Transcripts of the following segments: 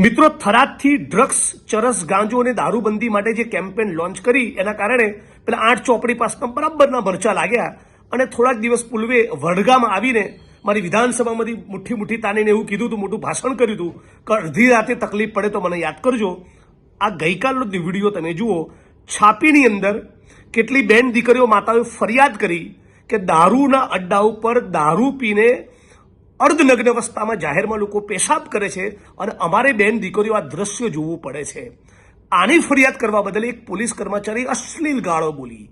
મિત્રો, થરાદથી ડ્રગ્સ, ચરસ, ગાંજો અને દારૂબંધી માટે જે કેમ્પેન લોન્ચ કરી એના કારણે પેલા 8 ચોપડી પાસના બરાબરના મરચા લાગ્યા અને થોડાક દિવસ પૂર્વે વડગામ આવીને મારી વિધાનસભામાંથી મુઠ્ઠી તાણીને એવું કીધું હતું, મોટું ભાષણ કર્યું હતું કે અડધી રાતે તકલીફ પડે તો મને યાદ કરજો. આ ગઈકાલનો વિડીયો તમે જુઓ. છાપીની અંદર કેટલી બેન દીકરીઓ માતાઓએ ફરિયાદ કરી કે દારૂના અડ્ડા ઉપર દારૂ પીને અર્ધનગ્ન અવસ્થામાં જાહેરમાં લોકો પેશાબ કરે છે અને અમારે બેન દીકરીઓ આ દ્રશ્ય જોવું પડે છે. આની ફરિયાદ કરવા બદલ એક પોલીસ કર્મચારી અશ્લીલ ગાળો બોલી,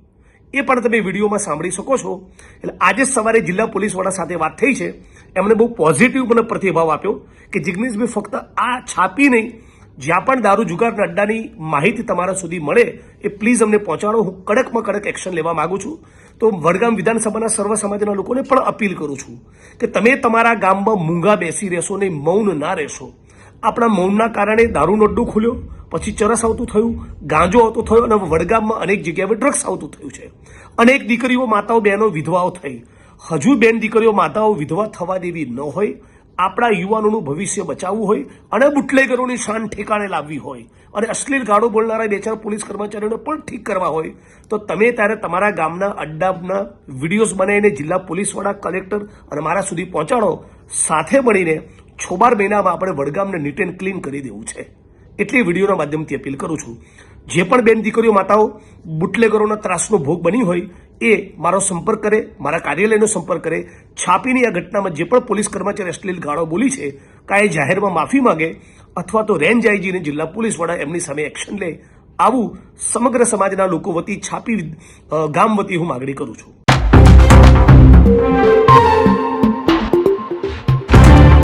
એ પણ તમે વિડીયોમાં સાંભળી શકો છો. એટલે આજે સવારે જિલ્લા પોલીસ વડા સાથે વાત થઈ છે. એમણે બહુ પોઝિટિવ મને પ્રતિભાવ આપ્યો કે જિગ્નેશભાઈ, ફક્ત આ છાપી નહીં, જ્યાં પણ દારૂ જુગારના અડ્ડાની માહિતી તમારા સુધી મળે એ પ્લીઝ અમને પહોંચાડો. હું કડકમાં કડક એક્શન લેવા માંગુ છું. તો વડગામ વિધાનસભાના સર્વ સમાજના લોકોને પણ અપીલ કરું છું કે તમે તમારા ગામમાં મૂંગા બેસી રહેશો ને મૌન ના રહેશો. આપણા મૌનના કારણે દારૂનો અડ્ડો ખુલ્યો, પછી ચરસ આવતું થયું, ગાંજો આવતું થયો અને વડગામમાં અનેક જગ્યાએ ડ્રગ્સ આવતું થયું છે. અનેક દીકરીઓ, માતાઓ, બહેનો વિધવાઓ થઈ. હજુ બેન દીકરીઓ, માતાઓ વિધવા થવા દેવી ન હોય, આપણા યુવાનોનું ભવિષ્ય બચાવવું હોય અને બુટલેગરોની શાન ઠેકાણે લાવવી હોય અને અશ્લીલ ગાળો બોલનારા બે ચાર પોલીસ કર્મચારીઓને પણ ઠીક કરવા હોય તો તમે ત્યારે તમારા ગામના અડ્ડાના વિડીયોઝ બનાવીને જિલ્લા પોલીસ વડા, કલેક્ટર અને મારા સુધી પહોંચાડો. સાથે મળીને 6-12 મહિનામાં આપણે વડગામને નીટ એન્ડ ક્લીન કરી દેવું છે. એટલી વિડીયોના માધ્યમથી અપીલ કરું છું. જે પણ બેન દીકરીઓ, માતાઓ બુટલેગરોના ત્રાસનો ભોગ બની હોય એ મારો સંપર્ક કરે, મારા કાર્યાલયનો સંપર્ક કરે. છાપીની આ ઘટનામાં જે પણ પોલીસ કર્મચારી અશ્લીલ ગાળો બોલી છે કાંઈ જાહેરમાં માફી માંગે અથવા તો રેન્જ આઈજી અને જિલ્લા પોલીસ વડા એમની સામે એક્શન લે. આવું સમગ્ર સમાજના લોકો વતી, છાપી ગામ વતી હું માગણી કરું છું.